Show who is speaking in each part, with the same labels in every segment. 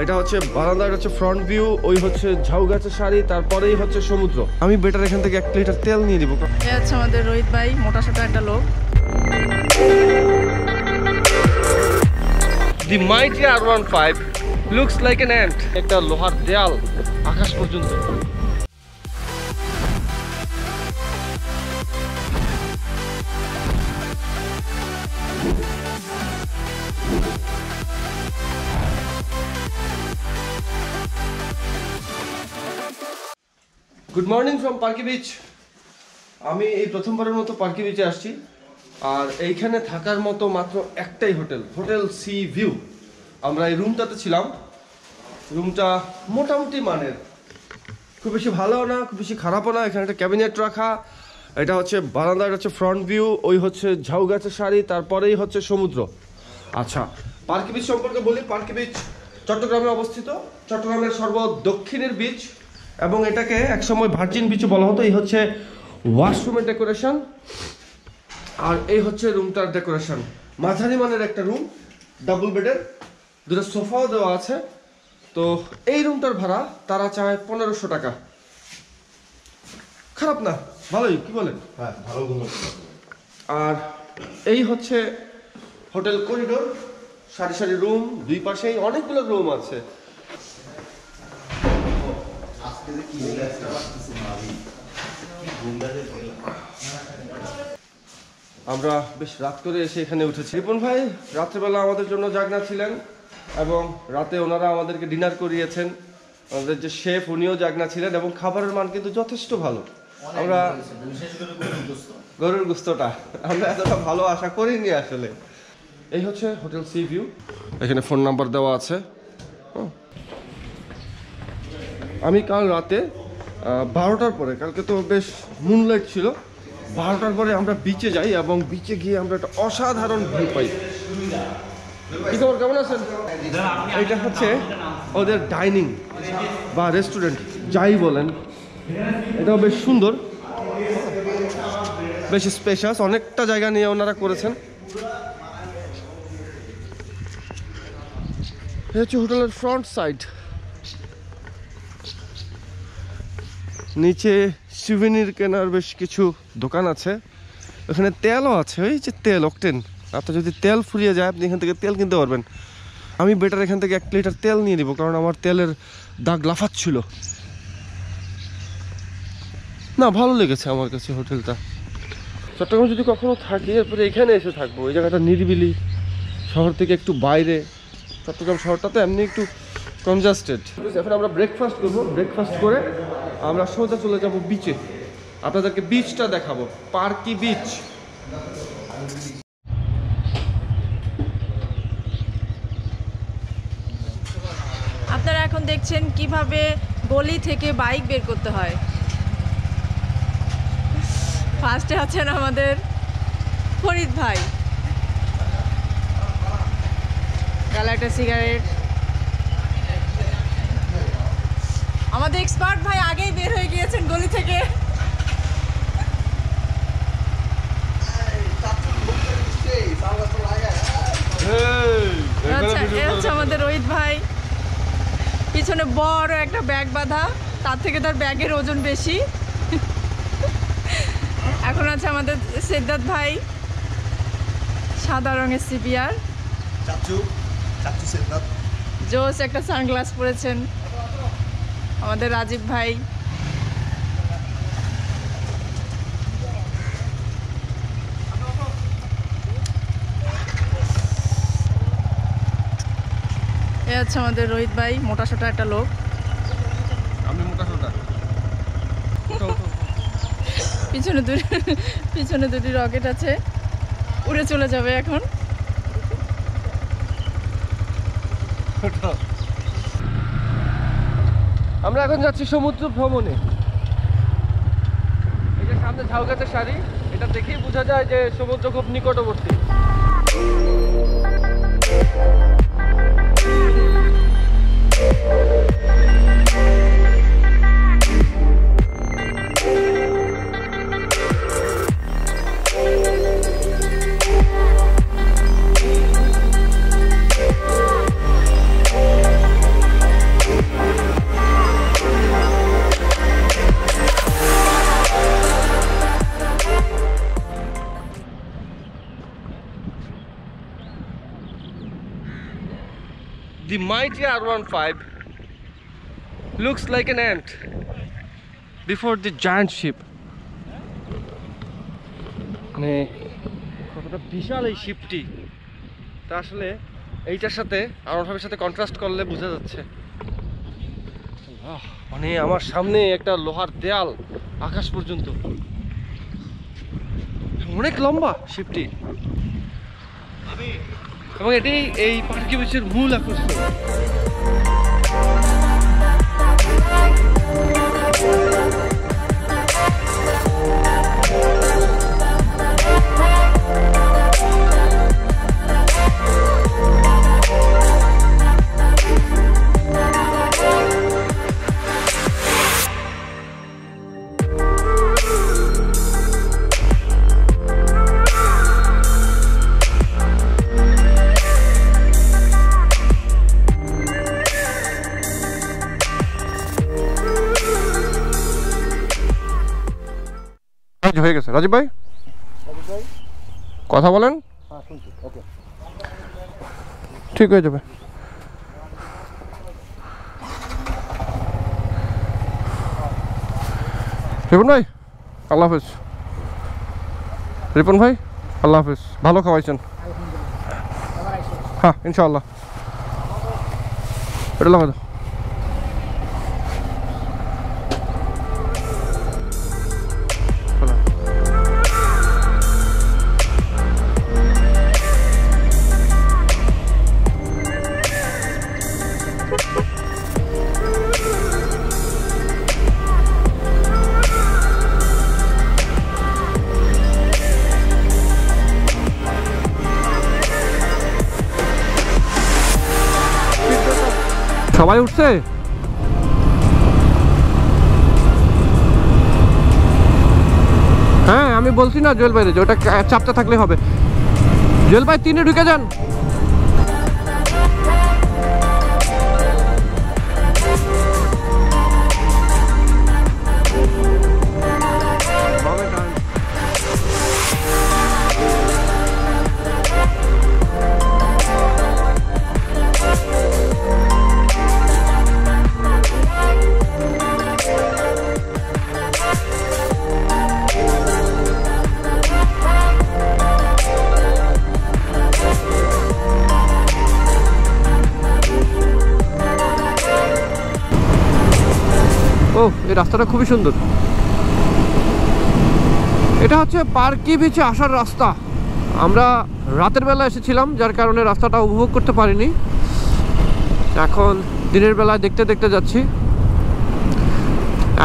Speaker 1: এটা হচ্ছে বারান্দা, এটা হচ্ছে ফ্রন্ট ভিউ, ওই হচ্ছে ঝাউ গাছের শাড়ি, তারপরেই হচ্ছে সমুদ্র। আমি বেটার এখান থেকে 1 লিটার তেল নিয়ে দিব।
Speaker 2: এই হচ্ছে আমাদের রোহিত ভাই, মোটা সোটা একটা লোক।
Speaker 1: The mighty R15 looks like an ant. একটা লোহার দেয়াল আকাশ পর্যন্ত। Good morning from পার্কি beach. আমি এই প্রথমবারের মতো পার্কি বিচে আসছি, আর এইখানে থাকার মতো মাত্র একটাই হোটেল সি ভিউ। আমরা এই রুমটাতে ছিলাম। রুমটা মোটামুটি মানের, খুব বেশি ভালোও না, খুব বেশি খারাপও না। এখানে একটা ক্যাবিনেট রাখা, এটা হচ্ছে বারান্দা, এটা হচ্ছে ফ্রন্ট ভিউ, ওই হচ্ছে ঝাউ গাছের শাড়ি, তারপরেই হচ্ছে সমুদ্র। আচ্ছা, পার্কি বিচ সম্পর্কে বলি। পার্কি বিচ চট্টগ্রামে অবস্থিত, চট্টগ্রামের সর্বদক্ষিণের বিচ, এবং এটাকে একসময় ভার্জিন বিচও বলা হতো। এই হচ্ছে ওয়াশরুমের ডেকোরেশন, আর এই হচ্ছে রুমটার ডেকোরেশন। মাঝারি মানের একটা রুম, ডাবল বেডের, দুটো সোফাও দেওয়া আছে। তো এই রুমটার ভাড়া তারা চায় 1500 টাকা। খারাপ না, ভালোই, কি বলেন?
Speaker 3: হ্যাঁ, ভালো।
Speaker 1: আর এই হচ্ছে হোটেল করিডোর, সারি সারি রুম, দুই পাশেই অনেকগুলো রুম আছে। আমরা বেশ রাত করে এসে এখানে উঠেছি। রিপন ভাই রাত্রেবেলা আমাদের জন্য জাগনা ছিলেন, এবং রাতে ওনারা আমাদেরকে ডিনার করিয়েছেন। আমাদের যে শেফ, উনিও জাগনা ছিলেন, এবং খাবারের মান কিন্তু যথেষ্ট ভালো। আমরা গরুর গোস্তটা আমরা এতটা ভালো আশা করিনি আসলে। এই হচ্ছে হোটেল সি ভিউ, এখানে ফোন নাম্বার দেওয়া আছে। আমি কাল রাতে 12টার পরে, কালকে তো বেশ মুনলাইট ছিল, 12টার পরে আমরা বিচে যাই, এবং বিচে গিয়ে আমরা একটা অসাধারণ ভিউ পাই। কি খবর, কেমন আছেন? এটা হচ্ছে ওদের ডাইনিং বা রেস্টুরেন্ট, যাই বলেন। এটাও বেশ সুন্দর, বেশ স্পেশাস, অনেকটা জায়গা নিয়ে ওনারা করেছেন। এটা হচ্ছে হোটেলের ফ্রন্ট সাইড। নিচে সুভেনির কেনার বেশ কিছু দোকান আছে, ওখানে তেলও আছে, ওই যে তেল অকটেন। আপনার যদি তেল ফুরিয়ে যায়, আপনি এখান থেকে তেল কিনতে পারবেন। আমি বেটার এখান থেকে 1 লিটার তেল নিয়ে নিব, কারণ আমার তেলের দাগ লাফাচ্ছিল না। ভালো লেগেছে আমার কাছে হোটেলটা। চট্টগ্রাম যদি কখনো থাকি, এরপরে এখানে এসে থাকবো। এই জায়গাটা নিরিবিলি, শহর থেকে একটু বাইরে। চট্টগ্রাম শহরটা তো এমনি একটু কনজাস্টেড। এখন আমরা ব্রেকফাস্ট করবো, ব্রেকফাস্ট করে আমরা সোজা চলে যাব বিচে। আপনাদেরকে বিচটা দেখাবো, পার্কি বিচ।
Speaker 2: আপনারা এখন দেখছেন কিভাবে গলি থেকে বাইক বের করতে হয়। ফার্স্টে আছেন আমাদের ফরিদ ভাই, গালে একটা সিগারেট। আমাদের এক্সপার্ট ভাই আগেই বের হয়ে গিয়েছেন গলি থেকে। আচ্ছা, আমাদের রোহিত ভাই পিছনে বড় একটা ব্যাগ বাঁধা, তার থেকে তার ব্যাগের ওজন বেশি। এখন আছে আমাদের সিদ্ধার্থ ভাই, সাদা রঙের সিপিআর, জোস একটা সানগ্লাস পরেছেন। আমাদের রাজীব ভাই, এ হচ্ছে আমাদের রোহিত ভাই, মোটা সোটা একটা লোক।
Speaker 1: আমি মোটা সোটা।
Speaker 2: পিছনে দুটি রকেট আছে, উড়ে চলে যাবে এখন।
Speaker 1: আমরা এখন যাচ্ছি সমুদ্র ভ্রমণে। এই যে সামনে ঝাউ গাছের শাড়ি, এটা দেখেই বোঝা যায় যে সমুদ্র খুব নিকটবর্তী। The mighty R15 looks like an ant before the giant ship. মানে কতটা বিশাল এই শিপটি তা আসলে এইটার সাথে R15 সাথে কন্ট্রাস্ট করলে বোঝা যাচ্ছে। মানে আমার সামনে একটা লোহার দেয়াল আকাশ পর্যন্ত, অনেক লম্বা শিপটি, এবং এটি এই পার্কি বিচের মূল আকর্ষণ। হয়ে গেছে রাজীব ভাই, কথা বলেন। ঠিক হয়ে যাবে। রিপন ভাই আল্লাহ হাফেজ। রিপন ভাই আল্লাহ হাফেজ, ভালো খাওয়াইছেন। হ্যাঁ ইনশাআল্লাহ। এটা লাগাই দাও। সবাই উঠছে? হ্যাঁ আমি বলছি না জুয়েল ভাই, ওটা চাপতে থাকলে হবে। জুয়েল ভাই 3-এ ঢুকে যান। ও এই রাস্তাটা খুবই সুন্দর। এটা হচ্ছে পার্কি বিচে আসার রাস্তা। আমরা রাতের বেলা এসেছিলাম, যার কারণে রাস্তাটা উপভোগ করতে পারিনি। এখন দিনের বেলায় দেখতে দেখতে যাচ্ছি।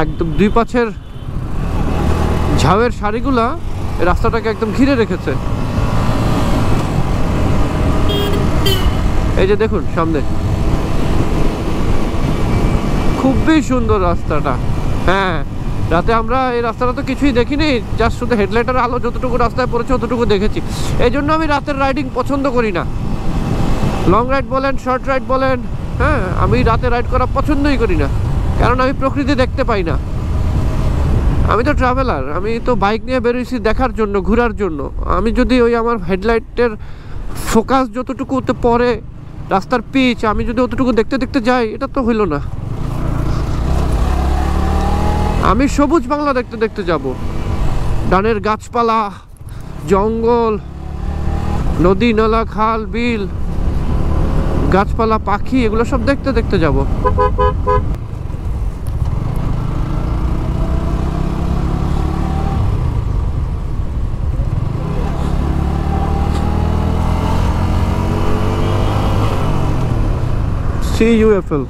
Speaker 1: একদম দুই পাশের ঝাউয়ের সারিগুলা এই রাস্তাটাকে একদম ঘিরে রেখেছে। এই যে দেখুন সামনে, খুবই সুন্দর রাস্তাটা। হ্যাঁ রাতে আমরা এই রাস্তাটা তো কিছুই দেখিনি, জাস্ট শুধু হেডলাইটের আলো যতটুকু রাস্তায় পড়েছে ততটুকু দেখেছি। এই জন্য আমি রাতের রাইডিং পছন্দ করি না। লং রাইড বলেন, শর্ট রাইড বলেন, হ্যাঁ আমি রাতে রাইড করা পছন্দই করি না, কারণ আমি প্রকৃতি দেখতে পাই না। আমি তো ট্রাভেলার, আমি তো বাইক নিয়ে বেরিয়েছি দেখার জন্য, ঘোরার জন্য। আমি যদি ওই আমার হেডলাইটের ফোকাস যতটুকুতে পড়ে, রাস্তার পিচ, আমি যদি অতটুকু দেখতে দেখতে যাই, এটা তো হইল না। আমি সবুজ বাংলা দেখতে দেখতে যাব। ডানের গাছপালা, জঙ্গল, নদী নালা, খাল বিল, গাছপালা, পাখি, এগুলো সব দেখতে দেখতে যাব। CUFL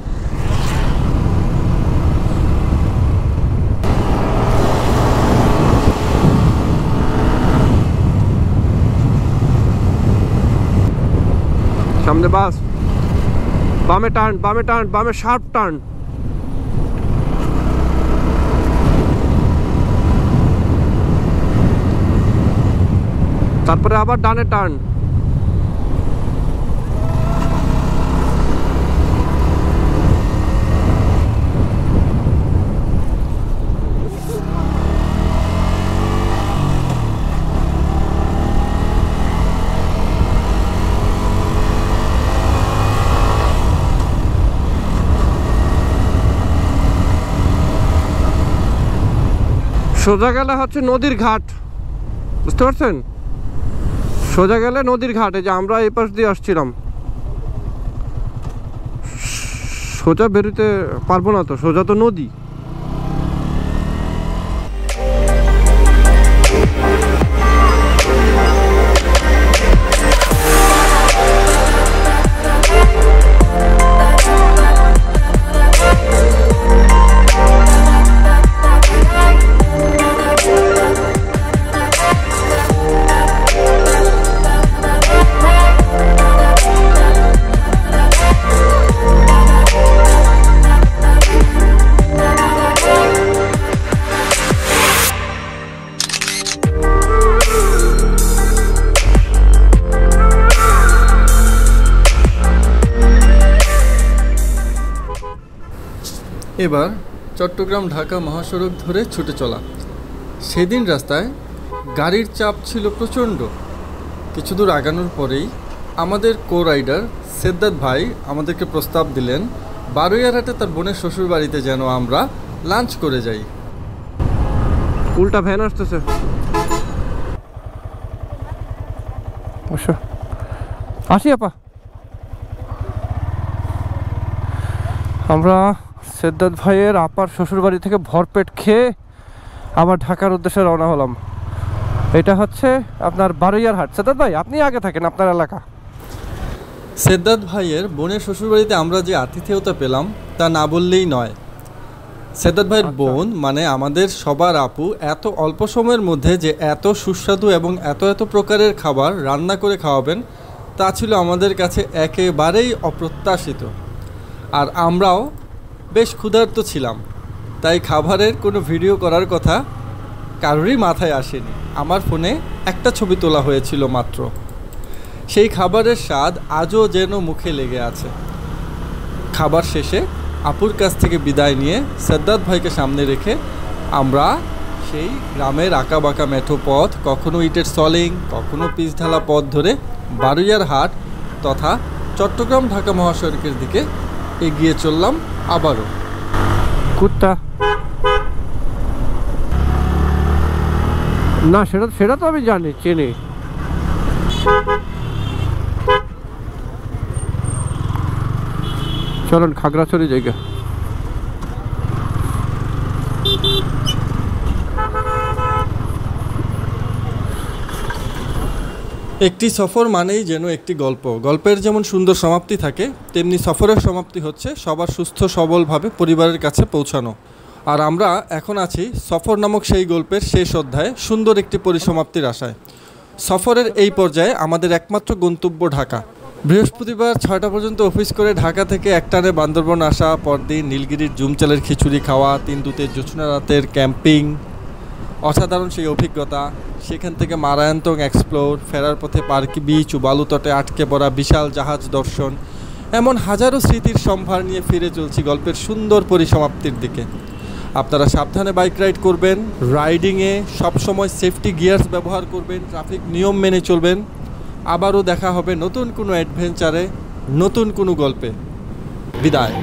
Speaker 1: সামনে বাস, বামে টার্ন, বামে টার্ন, বামে শার্প টার্ন। তারপরে আবার ডানে টার্ন। সোজা গেলে হচ্ছে নদীর ঘাট, বুঝতে পারছেন? সোজা গেলে নদীর ঘাট। এই যে আমরা এই পাশ দিয়ে আসছিলাম, সোজা বেরোতে পারবো না তো, সোজা তো নদী।
Speaker 3: এবার চট্টগ্রাম ঢাকা মহাসড়ক ধরে ছুটে চলা। সেদিন রাস্তায় গাড়ির চাপ ছিল প্রচণ্ড। কিছু দূর আগানোর পরেই আমাদের কো রাইডার সেদ্দাত ভাই আমাদেরকে প্রস্তাব দিলেন বারুইয়ারহাটে তার বোনের শ্বশুর বাড়িতে যেন আমরা লাঞ্চ করে যাই।
Speaker 1: উল্টা ভ্যান আসতেছে। আসি আপা, আমরা সেদ্দাত ভাইয়ের আপার শ্বশুরবাড়ি থেকে ভরপেট খেয়ে আবার ঢাকার উদ্দেশ্যে রওনা হলাম। এটা হচ্ছে আপনার বারুইয়ারহাট। সেদ্দাত ভাই আপনি আগে থাকেন, আপনার এলাকা।
Speaker 3: সেদ্দাত ভাইয়ের বোনের শ্বশুরবাড়িতে আমরা যে আতিথেয়তা পেলাম তা না বললেই নয়। সেদ্দাত ভাইয়ের বোন মানে আমাদের সবার আপু এত অল্প সময়ের মধ্যে যে এত সুস্বাদু এবং এত এত প্রকারের খাবার রান্না করে খাওয়াবেন তা ছিল আমাদের কাছে একেবারেই অপ্রত্যাশিত। আর আমরাও বেশ ক্ষুধার্ত ছিলাম, তাই খাবারের কোনো ভিডিও করার কথা কারোরই মাথায় আসেনি। আমার ফোনে একটা ছবি তোলা হয়েছিল মাত্র। সেই খাবারের স্বাদ আজও যেন মুখে লেগে আছে। খাবার শেষে আপুর কাছ থেকে বিদায় নিয়ে সেদ্দাত ভাইকে সামনে রেখে আমরা সেই গ্রামের আঁকাবাঁকা মেঠো পথ, কখনো ইটের সলিং, কখনো পিচ ঢালা পথ ধরে বারুইয়ারহাট তথা চট্টগ্রাম ঢাকা মহাসড়কের দিকে এগিয়ে চললাম আবারও।
Speaker 1: কুত্তা না, সেটা তো আমি জানি, চিনি। চলুন খাগড়াছড়ি জায়গা।
Speaker 3: একটি সফর মানেই যেন একটি গল্প। গল্পের যেমন সুন্দর সমাপ্তি থাকে, তেমনি সফরের সমাপ্তি হচ্ছে সবার সুস্থ সবলভাবে পরিবারের কাছে পৌঁছানো। আর আমরা এখন আছি সফর নামক সেই গল্পের শেষ অধ্যায়ে সুন্দর একটি পরিসমাপ্তির আশায়। সফরের এই পর্যায়ে আমাদের একমাত্র গন্তব্য ঢাকা। বৃহস্পতিবার 6টা পর্যন্ত অফিস করে ঢাকা থেকে একটানে বান্দরবন আসা, পরদিন নীলগিরির জুমচালের খিচুড়ি খাওয়া, 3 দূতের জোছনা রাতের ক্যাম্পিং, অসাধারণ সেই অভিজ্ঞতা। সেখান থেকে মারায়ন্তং এক্সপ্লোর, ফেরার পথে পার্কি বিচ ও বালুতটে আটকে পড়া বিশাল জাহাজ দর্শন, এমন হাজারো স্মৃতির সম্ভার নিয়ে ফিরে চলছি গল্পের সুন্দর পরিসমাপ্তির দিকে। আপনারা সাবধানে বাইক রাইড করবেন, রাইডিংয়ে সবসময় সেফটি গিয়ার্স ব্যবহার করবেন, ট্রাফিক নিয়ম মেনে চলবেন। আবারও দেখা হবে নতুন কোনো অ্যাডভেঞ্চারে, নতুন কোনো গল্পে। বিদায়।